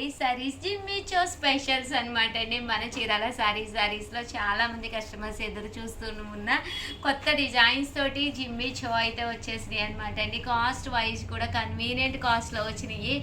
ఈ సారీస్ జిమ్మిచో స్పెషల్స్ అనమాట అండి. మన చీరాల సారీస్లో చాలా మంది కస్టమర్స్ ఎదురు చూస్తూ ఉన్న కొత్త డిజైన్స్ తోటి జిమ్మిచో అయితే వచ్చేసినాయి అనమాట అండి. కాస్ట్ వైజ్ కూడా కన్వీనియంట్ కాస్ట్లో వచ్చినాయి.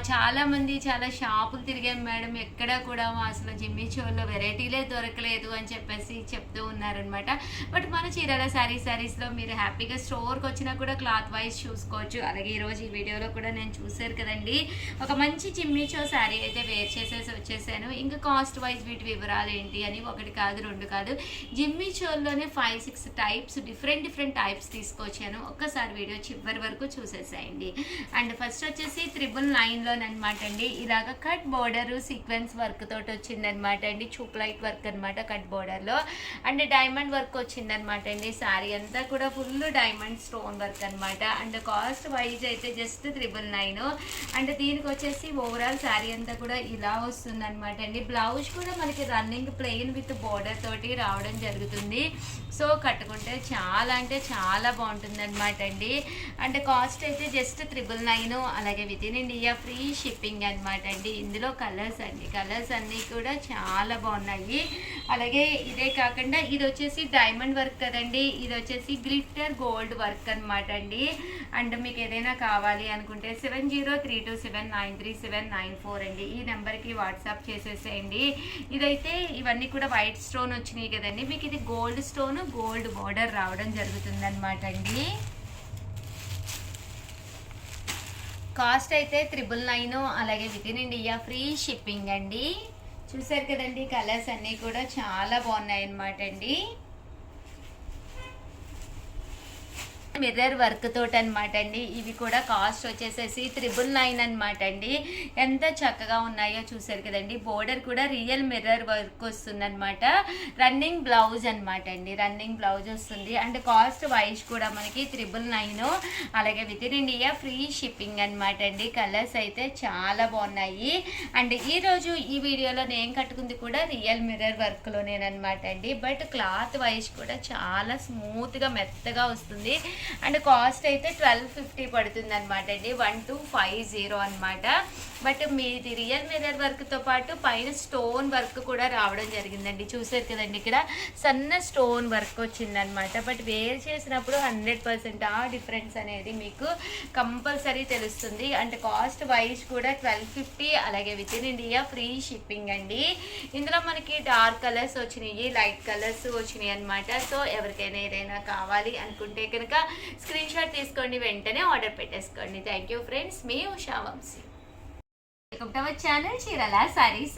చాలా మంది చాలా షాపులు తిరిగాం మేడం, ఎక్కడ కూడా అసలు జిమ్మిచోలో వెరైటీలే దొరకలేదు అని చెప్పేసి చెప్తూ ఉన్నారనమాట. బట్ మన చీరాల సారీస్లో మీరు హ్యాపీగా స్టోర్కి వచ్చినా కూడా క్లాత్ వైజ్ చూసుకోవచ్చు. అలాగే ఈరోజు ఈ వీడియోలో కూడా నేను చూసారు కదండి, ఒక మంచి జిమ్మిచో శారీ అయితే వేర్ చేసేసి వచ్చేసాను. ఇంకా కాస్ట్ వైజ్ వీటి వివరాలు ఏంటి అని ఒకటి కాదు రెండు కాదు, జిమ్మిచోల్లోనే 5-6 టైప్స్ డిఫరెంట్ టైప్స్ తీసుకొచ్చాను. ఒక్కసారి వీడియో చివరి వరకు చూసేసాయండి. అండ్ ఫస్ట్ వచ్చేసి 999లోనమాట అండి. ఇలాగ కట్ బోర్డర్ సీక్వెన్స్ వర్క్ తోటి వచ్చిందనమాట అండి. చూప్ లైట్ వర్క్ అనమాట కట్ బోర్డర్లో. అండ్ డైమండ్ వర్క్ వచ్చిందనమాట అండి. శారీ అంతా కూడా ఫుల్ డైమండ్ స్టోన్ వర్క్ అనమాట. అండ్ కాస్ట్ వైజ్ అయితే జస్ట్ 999. అండ్ దీనికి వచ్చేసి ఓవరాల్ శారీ అంతా కూడా ఇలా వస్తుంది అనమాట అండి. బ్లౌజ్ కూడా మనకి రన్నింగ్ ప్లెయిన్ విత్ బోర్డర్ తోటి రావడం జరుగుతుంది. సో కట్టుకుంటే చాలా అంటే చాలా బాగుంటుంది అనమాట అండి. అంటే కాస్ట్ అయితే జస్ట్ 999. అలాగే with in India free shipping అనమాట అండి. ఇందులో కలర్స్ అన్నీ కూడా చాలా బాగున్నాయి. అలాగే ఇదే కాకుండా ఇది వచ్చేసి డైమండ్ వర్క్ కదండి, ఇది వచ్చేసి గ్లిట్టర్ గోల్డ్ వర్క్ అనమాట అండి. అండ్ మీకు ఏదైనా కావాలి అనుకుంటే 7032793794 అండి, ఈ నెంబర్కి వాట్సాప్ చేసేసేయండి. ఇదైతే ఇవన్నీ కూడా వైట్ స్టోన్ వచ్చినాయి కదండి, మీకు ఇది గోల్డ్ స్టోన్ గోల్డ్ బోర్డర్ రావడం జరుగుతుంది అనమాట అండి. కాస్ట్ అయితే 999. అలాగే with in India free shipping అండి. చూసారు కదండి, కలర్స్ అన్నీ కూడా చాలా బాగున్నాయి అనమాట అండి. మిర్రర్ వర్క్ తోటి అనమాట అండి. ఇవి కూడా కాస్ట్ వచ్చేసేసి 999 అనమాట అండి. ఎంత చక్కగా ఉన్నాయో చూసారు కదండి. బోర్డర్ కూడా రియల్ మిర్రర్ వర్క్ వస్తుంది అనమాట. రన్నింగ్ బ్లౌజ్ అనమాట అండి, రన్నింగ్ బ్లౌజ్ వస్తుంది. అండ్ కాస్ట్ వైజ్ కూడా మనకి 999. అలాగే with in India free shipping అనమాట అండి. కలర్స్ అయితే చాలా బాగున్నాయి. అండ్ ఈరోజు ఈ వీడియోలో నేను కట్టుకుంది కూడా రియల్ మిర్రర్ వర్క్లోనేనమాట అండి. బట్ క్లాత్ వైజ్ కూడా చాలా స్మూత్గా మెత్తగా వస్తుంది. అండ్ కాస్ట్ అయితే 1250 పడుతుంది అనమాట అండి. 1250 అనమాట. బట్ మీది రియల్ మిర్రర్ వర్క్తో పాటు పైన స్టోన్ వర్క్ కూడా రావడం జరిగిందండి. చూసారు కదండి, ఇక్కడ సన్న స్టోన్ వర్క్ వచ్చిందనమాట. బట్ వేర్ చేసినప్పుడు 100% ఆ డిఫరెన్స్ అనేది మీకు కంపల్సరీ తెలుస్తుంది. అంటే కాస్ట్ వైజ్ కూడా 1250. అలాగే with in India free shipping అండి. ఇందులో మనకి డార్క్ కలర్స్ వచ్చినాయి, లైట్ కలర్స్ వచ్చినాయి అనమాట. సో ఎవరికైనా ఏదైనా కావాలి అనుకుంటే కనుక స్క్రీన్ షాట్ తీసుకోండి, వెంటనే ఆర్డర్ పెట్టేసుకోండి. థ్యాంక్ యూ ఫ్రెండ్స్, మీ Usha Vamsi. Welcome to our channel Chirala saris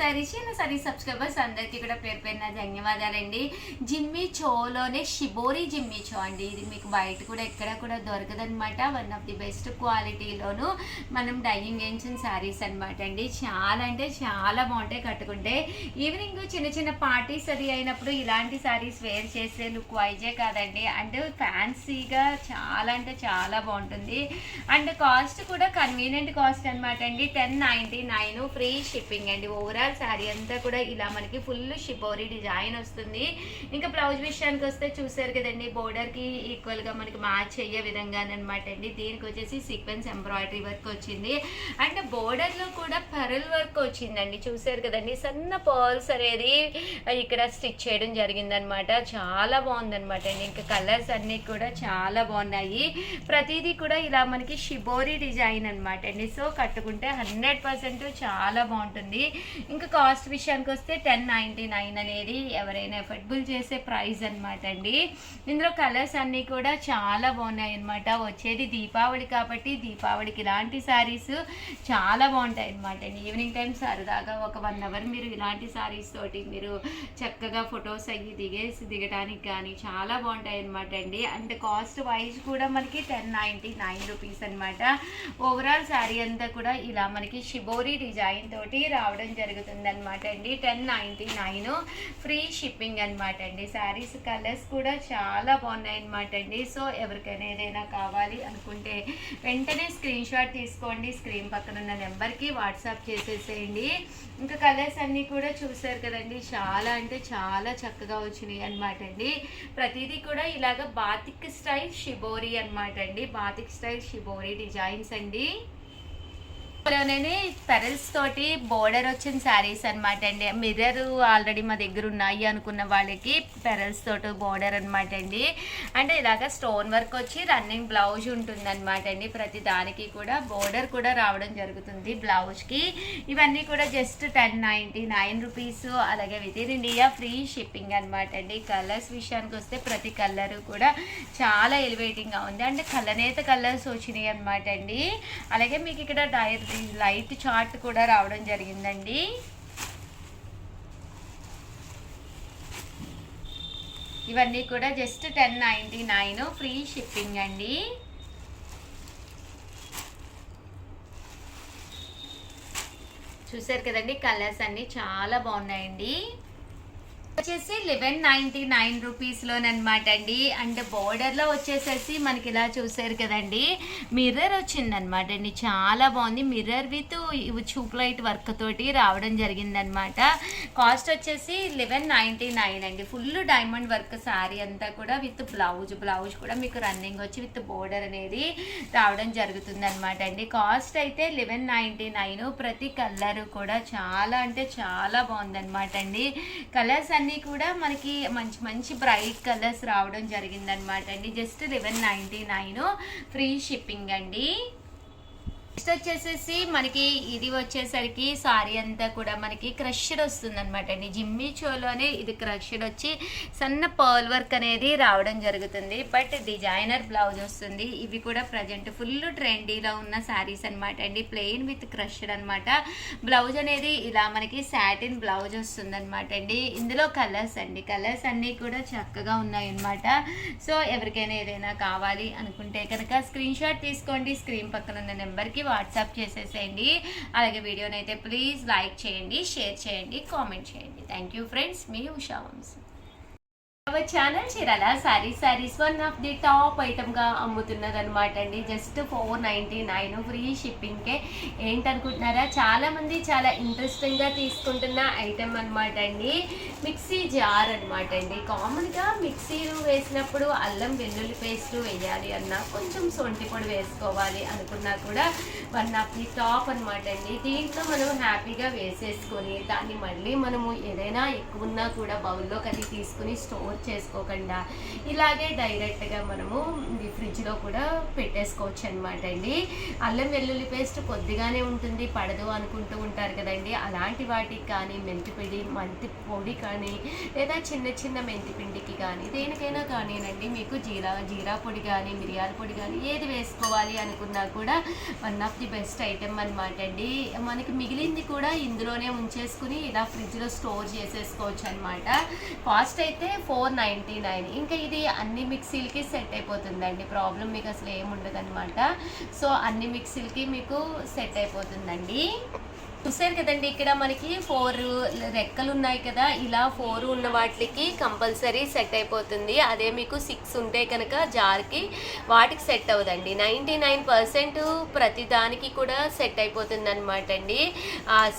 subscribers అందరికీ కూడా పేరు పేరున ధన్యవాదాలండి. జిమ్మిచోలోనే షిబోరి జిమ్మిచో అండి. ఇది మీకు బయట కూడా ఎక్కడ కూడా దొరకదనమాట. వన్ ఆఫ్ ది బెస్ట్ క్వాలిటీలోను మనం డైయింగ్ వేయించిన శారీస్ అనమాట అండి. చాలా అంటే చాలా బాగుంటాయి కట్టుకుంటే. ఈవినింగ్ చిన్న పార్టీస్ అది అయినప్పుడు ఇలాంటి శారీస్ వేర్ చేసే లుక్ వైజే కాదండి, అండ్ ఫ్యాన్సీగా చాలా అంటే చాలా బాగుంటుంది. అండ్ కాస్ట్ కూడా కన్వీనియంట్ కాస్ట్ అనమాట అండి. 1099 ఫ్రీ షిప్పింగ్ అండి. ఓవరాల్ శారీ అంతా కూడా ఇలా మనకి ఫుల్ షిబోరి డిజైన్ వస్తుంది. ఇంకా బ్లౌజ్ విషయానికి వస్తే చూసారు కదండి, బోర్డర్కి ఈక్వల్గా మనకి మ్యాచ్ అయ్యే విధంగానమాట అండి. దీనికి వచ్చేసి సీక్వెన్స్ ఎంబ్రాయిడరీ వర్క్ వచ్చింది. అండ్ బోర్డర్లో కూడా పర్ల్ వర్క్ వచ్చిందండి. చూసారు కదండి, సన్న పర్ల్స్ అనేది ఇక్కడ స్టిచ్ చేయడం జరిగిందనమాట. చాలా బాగుందనమాట అండి. ఇంకా కలర్స్ అన్నీ కూడా చాలా బాగున్నాయి. ప్రతిదీ కూడా ఇలా మనకి షిబోరి డిజైన్ అనమాట అండి. సో కట్టుకుంటే 100% చాలా బాగుంటుంది. ఇంకా కాస్ట్ విషయానికి వస్తే 1099 అనేది ఎవరైనా ఎఫర్డబుల్ చేసే ప్రైస్ అనమాట అండి. ఇందులో కలర్స్ అన్నీ కూడా చాలా బాగున్నాయి అనమాట. వచ్చేది దీపావళి కాబట్టి దీపావళికి ఇలాంటి శారీస్ చాలా బాగుంటాయి అనమాట అండి. ఈవినింగ్ టైం సరదాగా ఒక 1 అవర్ మీరు ఇలాంటి శారీస్ తోటి మీరు చక్కగా ఫొటోస్ అయ్యి దిగడానికి కానీ చాలా బాగుంటాయి అనమాట అండి. అండ్ కాస్ట్ వైజ్ కూడా మనకి 1099 రూపీస్ అనమాట. ఓవరాల్ శారీ అంతా కూడా ఇలా మనకి షిబోరి డిజైన్ తోటి రావడం జరుగుతుంది అనమాట అండి. 1099 ఫ్రీ షిప్పింగ్ అనమాట అండి. శారీస్ కలర్స్ కూడా చాలా బాగున్నాయి అనమాట అండి. సో ఎవరికైనా ఏదైనా కావాలి అనుకుంటే వెంటనే స్క్రీన్ షాట్ తీసుకోండి, స్క్రీన్ పక్కన ఉన్న నెంబర్కి వాట్సాప్ చేసేసేయండి. ఇంకా కలర్స్ అన్నీ కూడా చూసారు కదండి, చాలా అంటే చాలా చక్కగా వచ్చినాయి అనమాట అండి. ప్రతిదీ కూడా ఇలాగ బాతిక్ స్టైల్ షిబోరి అనమాట అండి. బాతిక్ స్టైల్ షిబోరి డిజైన్స్ అండి. లోనే పెరల్స్ తోటి బోర్డర్ వచ్చిన శారీస్ అనమాట అండి. మిర్రర్ ఆల్రెడీ మా దగ్గర ఉన్నాయి అనుకున్న వాళ్ళకి పెరల్స్ తోటి బోర్డర్ అనమాట అండి. అంటే ఇలాగ స్టోన్ వర్క్ వచ్చి రన్నింగ్ బ్లౌజ్ ఉంటుంది అనమాట అండి. ప్రతి దానికి కూడా బోర్డర్ కూడా రావడం జరుగుతుంది బ్లౌజ్కి. ఇవన్నీ కూడా జస్ట్ 1099 రూపీస్. అలాగే with in India free shipping అనమాట అండి. కలర్స్ విషయానికి వస్తే ప్రతి కలర్ కూడా చాలా ఎలివేటింగ్గా ఉంది. అంటే కలనేత కలర్స్ వచ్చినాయి అనమాట అండి. అలాగే మీకు ఇక్కడ లైట్ చార్ట్ కూడా రావడం జరిగిందండి. ఇవన్నీ కూడా జస్ట్ 1099 ఫ్రీ షిప్పింగ్ అండి. చూసారు కదండి, కలర్స్ అన్ని చాలా బాగున్నాయండి. వచ్చేసి 1199 రూపీస్లోనమాట అండి. అండ్ బోర్డర్లో వచ్చేసేసి మనకి ఇలా చూసారు కదండి, మిర్రర్ వచ్చిందనమాట అండి. చాలా బాగుంది. మిర్రర్ విత్ చూప్ లైట్ వర్క్ తోటి రావడం జరిగిందనమాట. కాస్ట్ వచ్చేసి 1199 అండి. ఫుల్ డైమండ్ వర్క్ శారీ అంతా కూడా విత్ బ్లౌజ్ కూడా మీకు రన్నింగ్ వచ్చి విత్ బోర్డర్ అనేది రావడం జరుగుతుంది అనమాట అండి. కాస్ట్ అయితే 1199. ప్రతి కలర్ కూడా చాలా అంటే చాలా బాగుందనమాట అండి. కలర్స్ అన్నీ కూడా మనకి మంచి బ్రైట్ కలర్స్ రావడం జరిగిందనమాట అండి. జస్ట్ 1199 ఫ్రీ షిప్పింగ్ అండి. నెక్స్ట్ వచ్చేసేసి మనకి ఇది వచ్చేసరికి సారీ అంతా కూడా మనకి క్రష్డ్ వస్తుంది అనమాట అండి. జిమ్మి చోలోనే ఇది క్రష్డ్ వచ్చి సన్న పర్ల్ వర్క్ అనేది రావడం జరుగుతుంది. బట్ డిజైనర్ బ్లౌజ్ వస్తుంది. ఇవి కూడా ప్రజెంట్ ఫుల్ ట్రెండీలో ఉన్న శారీస్ అనమాట అండి. ప్లెయిన్ విత్ క్రష్డ్ అనమాట. బ్లౌజ్ అనేది ఇలా మనకి సాటిన్ బ్లౌజ్ వస్తుంది అనమాట అండి. ఇందులో కలర్స్ అండి, కలర్స్ అన్నీ కూడా చక్కగా ఉన్నాయి అనమాట. సో ఎవరికైనా ఏదైనా కావాలి అనుకుంటే కనుక స్క్రీన్ షాట్ తీసుకోండి. స్క్రీన్ పక్కన ఉన్న నెంబర్కి వాట్సాప్ చేసేసేయండి. అలాగే వీడియోని అయితే ప్లీజ్ లైక్ చేయండి, షేర్ చేయండి, కామెంట్ చేయండి. థ్యాంక్ యూ ఫ్రెండ్స్, మీ Usha Vamsi. Our channel Chirala saris one of the top ఐటమ్గా అమ్ముతున్నది అనమాట అండి. Just 499 free షిప్పింగ్కే. ఏంటనుకుంటున్నారా, చాలామంది చాలా ఇంట్రెస్టింగ్గా తీసుకుంటున్న ఐటమ్ అనమాట అండి. మిక్సీ జార్ అనమాట అండి. కామన్గా మిక్సీలు వేసినప్పుడు అల్లం వెల్లుల్లి పేస్ట్ వేయాలి అన్నా, కొంచెం సొంటి పొడి వేసుకోవాలి అనుకున్నా కూడా వన్ ఆఫ్ ది టాప్ అనమాట అండి. దీంట్లో మనం హ్యాపీగా వేసేసుకొని దాన్ని మళ్ళీ మనము ఏదైనా ఎక్కువ ఉన్నా కూడా బౌల్లోకి అది తీసుకుని స్టోర్ చేసుకోకుండా ఇలాగే డైరెక్ట్గా మనము ఫ్రిడ్జ్లో కూడా పెట్టేసుకోవచ్చు అనమాట అండి. అల్లం వెల్లుల్లి పేస్ట్ కొద్దిగానే ఉంటుంది, పడదు అనుకుంటూ ఉంటారు కదండి. అలాంటి వాటికి కానీ మెంతి పొడి కానీ లేదా చిన్న మెంతి పిండికి కానీ దేనికైనా కానీనండి, మీకు జీరా పొడి కానీ మిరియాల పొడి కానీ ఏది వేసుకోవాలి అనుకున్నా కూడా one of the best item అనమాట అండి. మనకి మిగిలింది కూడా ఇందులోనే ఉంచేసుకుని ఇలా ఫ్రిడ్జ్లో స్టోర్ చేసేసుకోవచ్చు అనమాట. కాస్ట్ అయితే 499. ఇంకా ఇది అన్ని మిక్సీలకి సెట్ అయిపోతుందండి. ప్రాబ్లం మీకు అసలు ఏముండదు అనమాట. సో అన్ని మిక్సీలకి మీకు సెట్ అయిపోతుందండి. చూసారు కదండి, ఇక్కడ మనకి 4 రెక్కలు ఉన్నాయి కదా, ఇలా 4 ఉన్న వాటికి కంపల్సరీ సెట్ అయిపోతుంది. అదే మీకు 6 ఉంటే కనుక జార్కి వాటికి సెట్ అవ్వదండి. 99% ప్రతి దానికి కూడా సెట్ అయిపోతుంది అనమాట అండి.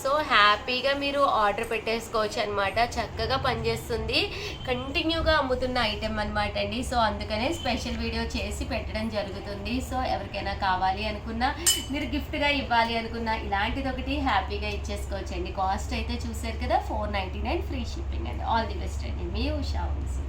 సో హ్యాపీగా మీరు ఆర్డర్ పెట్టేసుకోవచ్చు అనమాట. చక్కగా పనిచేస్తుంది. కంటిన్యూగా అమ్ముతున్న ఐటెం అనమాట అండి. సో అందుకనే స్పెషల్ వీడియో చేసి పెట్టడం జరుగుతుంది. సో ఎవరికైనా కావాలి అనుకున్నా, మీరు గిఫ్ట్గా ఇవ్వాలి అనుకున్నా, ఇలాంటిది ఒకటి హ్యాపీగా ఇచ్చేసుకోవచ్చండి. కాస్ట్ అయితే చూసారు కదా, 499 ఫ్రీ షిప్పింగ్ అండి. ఆల్ ది బెస్ట్ అండి, మీ ఉషా వంశీ.